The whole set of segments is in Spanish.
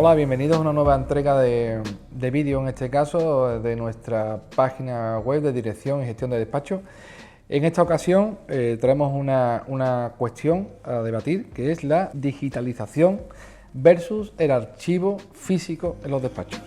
Hola, bienvenidos a una nueva entrega de vídeo, en este caso, de nuestra página web de dirección y gestión de despacho. En esta ocasión traemos una cuestión a debatir, que es la digitalización versus el archivo físico en los despachos.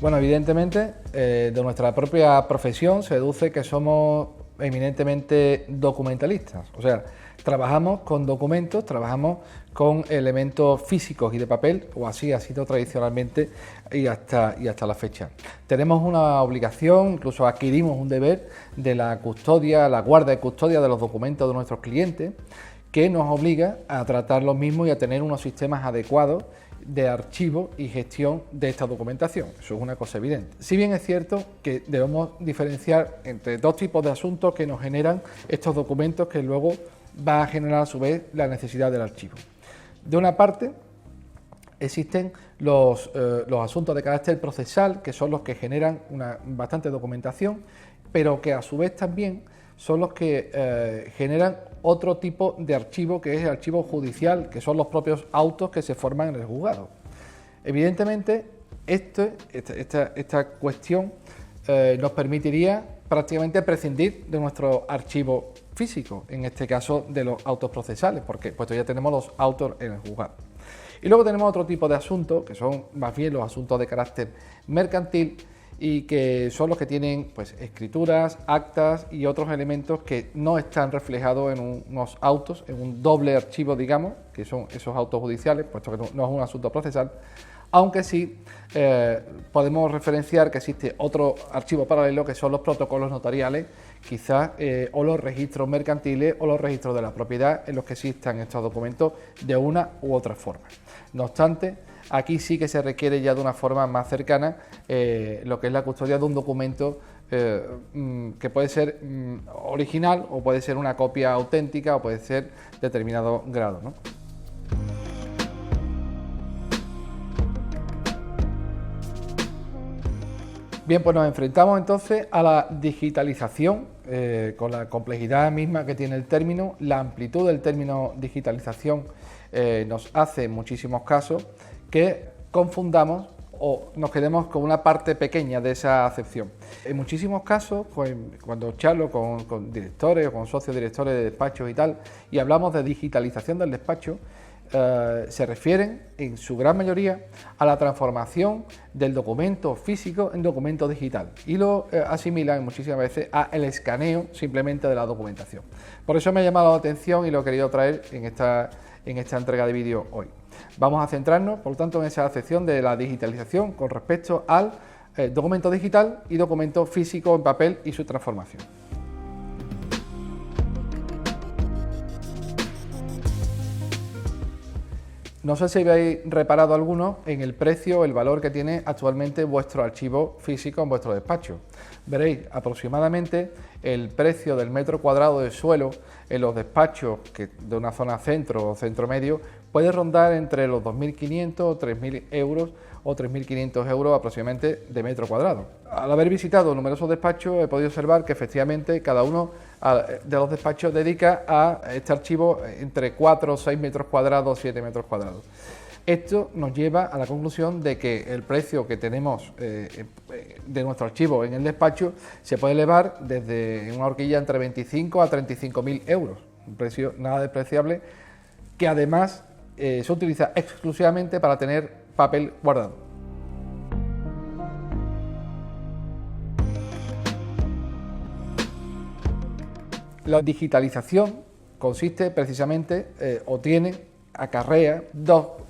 Bueno, evidentemente, de nuestra propia profesión se deduce que somos eminentemente documentalistas, o sea, trabajamos con documentos, trabajamos con elementos físicos y de papel, o así ha sido tradicionalmente y hasta la fecha. Tenemos una obligación, incluso adquirimos un deber de la custodia, la guarda y custodia de los documentos de nuestros clientes, que nos obliga a tratar los mismos y a tener unos sistemas adecuados de archivo y gestión de esta documentación. Eso es una cosa evidente. Si bien es cierto que debemos diferenciar entre dos tipos de asuntos que nos generan estos documentos, que luego va a generar a su vez la necesidad del archivo. De una parte, existen los asuntos de carácter procesal, que son los que generan bastante documentación, pero que a su vez también son los que generan otro tipo de archivo, que es el archivo judicial, que son los propios autos que se forman en el juzgado. Evidentemente, esta cuestión nos permitiría prácticamente prescindir de nuestro archivo físico, en este caso de los autos procesales, porque puesto ya tenemos los autos en el juzgado. Y luego tenemos otro tipo de asuntos, que son más bien los asuntos de carácter mercantil, y que son los que tienen pues escrituras, actas y otros elementos que no están reflejados en unos autos, en un doble archivo, digamos, que son esos autos judiciales, puesto que no es un asunto procesal, aunque sí podemos referenciar que existe otro archivo paralelo, que son los protocolos notariales, quizás, o los registros mercantiles o los registros de la propiedad, en los que existan estos documentos de una u otra forma. No obstante, aquí sí que se requiere ya de una forma más cercana lo que es la custodia de un documento que puede ser original, o puede ser una copia auténtica, o puede ser determinado grado, ¿no? Bien, pues nos enfrentamos entonces a la digitalización, con la complejidad misma que tiene el término. La amplitud del término digitalización nos hace en muchísimos casos que confundamos o nos quedemos con una parte pequeña de esa acepción. En muchísimos casos, pues, cuando charlo con directores o con socios directores de despachos y tal, y hablamos de digitalización del despacho, se refieren en su gran mayoría a la transformación del documento físico en documento digital, y lo asimilan muchísimas veces a el escaneo simplemente de la documentación. Por eso me ha llamado la atención y lo he querido traer en esta entrega de vídeo hoy. Vamos a centrarnos, por lo tanto, en esa acepción de la digitalización con respecto al documento digital y documento físico en papel y su transformación. No sé si habéis reparado alguno en el precio o el valor que tiene actualmente vuestro archivo físico en vuestro despacho. Veréis aproximadamente el precio del metro cuadrado de suelo en los despachos de una zona centro o centro medio puede rondar entre los 2.500 o 3.000 euros o 3.500 euros aproximadamente de metro cuadrado. Al haber visitado numerosos despachos he podido observar que efectivamente cada uno de los despachos dedica a este archivo entre 4 o 6 metros cuadrados, 7 metros cuadrados. Esto nos lleva a la conclusión de que el precio que tenemos de nuestro archivo en el despacho se puede elevar desde una horquilla entre 25 a 35.000 euros, un precio nada despreciable, que además se utiliza exclusivamente para tener papel guardado. La digitalización consiste precisamente acarrea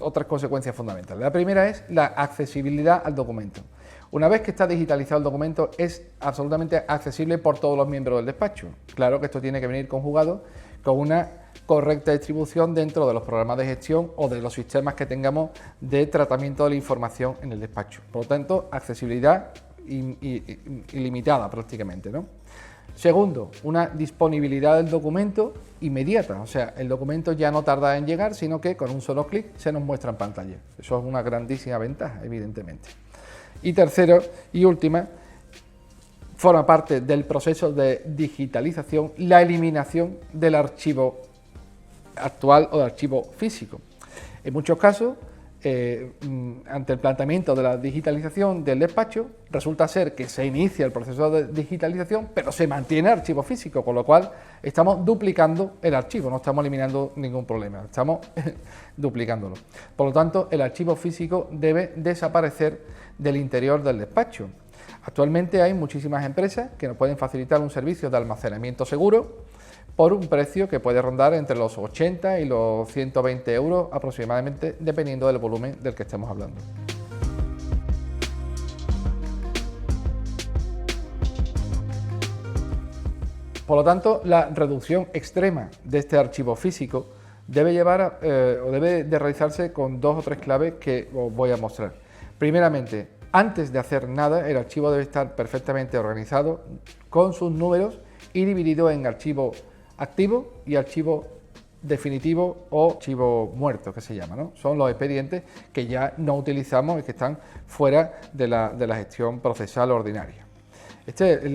otras consecuencias fundamentales. La primera es la accesibilidad al documento. Una vez que está digitalizado el documento, es absolutamente accesible por todos los miembros del despacho. Claro que esto tiene que venir conjugado con una correcta distribución dentro de los programas de gestión o de los sistemas que tengamos de tratamiento de la información en el despacho. Por lo tanto, accesibilidad ilimitada prácticamente, ¿no? Segundo, una disponibilidad del documento inmediata, o sea, el documento ya no tarda en llegar, sino que con un solo clic se nos muestra en pantalla. Eso es una grandísima ventaja, evidentemente. Y tercero y última, forma parte del proceso de digitalización la eliminación del archivo actual o del archivo físico. En muchos casos, ante el planteamiento de la digitalización del despacho, resulta ser que se inicia el proceso de digitalización, pero se mantiene el archivo físico, con lo cual estamos duplicando el archivo, no estamos eliminando ningún problema, estamos duplicándolo. Por lo tanto, el archivo físico debe desaparecer del interior del despacho. Actualmente hay muchísimas empresas que nos pueden facilitar un servicio de almacenamiento seguro por un precio que puede rondar entre los 80 y los 120 euros aproximadamente, dependiendo del volumen del que estemos hablando. Por lo tanto, la reducción extrema de este archivo físico debe debe de realizarse con 2 o 3 claves que os voy a mostrar. Primeramente, antes de hacer nada, el archivo debe estar perfectamente organizado con sus números y dividido en archivo activo y archivo definitivo o archivo muerto, que se llama, ¿no? Son los expedientes que ya no utilizamos y que están fuera de la gestión procesal ordinaria. Esta es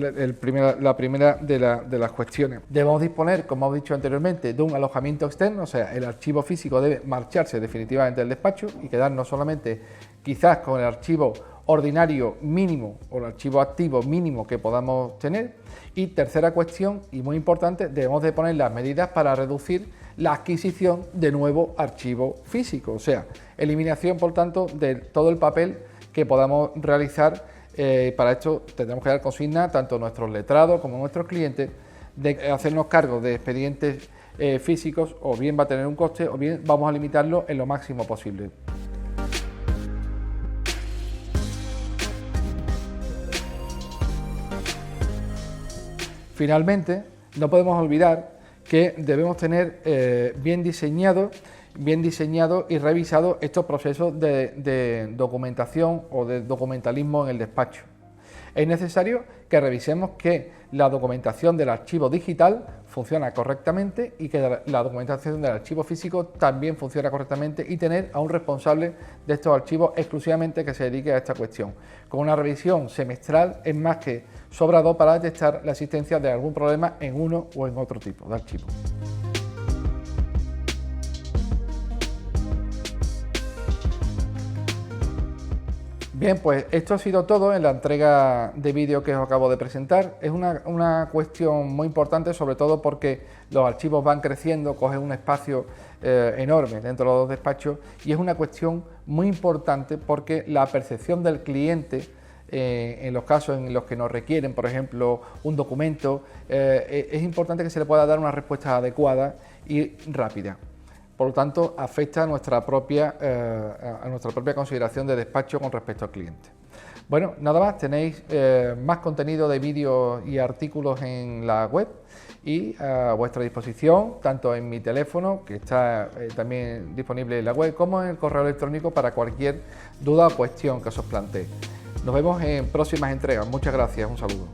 la primera de las cuestiones. Debemos disponer, como hemos dicho anteriormente, de un alojamiento externo, o sea, el archivo físico debe marcharse definitivamente del despacho y quedarnos solamente quizás con el archivo ordinario mínimo o el archivo activo mínimo que podamos tener. Y tercera cuestión, y muy importante, debemos de poner las medidas para reducir la adquisición de nuevo archivo físico, o sea, eliminación, por tanto, de todo el papel que podamos realizar. Para esto tendremos que dar consigna tanto a nuestros letrados como a nuestros clientes de hacernos cargo de expedientes físicos, o bien va a tener un coste o bien vamos a limitarlo en lo máximo posible. Finalmente, no podemos olvidar que debemos tener bien diseñado y revisado estos procesos de documentación o de documentalismo en el despacho. Es necesario que revisemos que la documentación del archivo digital funciona correctamente y que la documentación del archivo físico también funciona correctamente, y tener a un responsable de estos archivos exclusivamente que se dedique a esta cuestión. Con una revisión semestral es más que sobrado para detectar la existencia de algún problema en uno o en otro tipo de archivo. Bien, pues esto ha sido todo en la entrega de vídeo que os acabo de presentar. Es una cuestión muy importante, sobre todo porque los archivos van creciendo, cogen un espacio enorme dentro de los despachos, y es una cuestión muy importante porque la percepción del cliente, en los casos en los que nos requieren, por ejemplo, un documento, es importante que se le pueda dar una respuesta adecuada y rápida. Por lo tanto, afecta a nuestra propia consideración de despacho con respecto al cliente. Bueno, nada más, tenéis más contenido de vídeos y artículos en la web y a vuestra disposición, tanto en mi teléfono, que está también disponible en la web, como en el correo electrónico para cualquier duda o cuestión que os plantee. Nos vemos en próximas entregas. Muchas gracias, un saludo.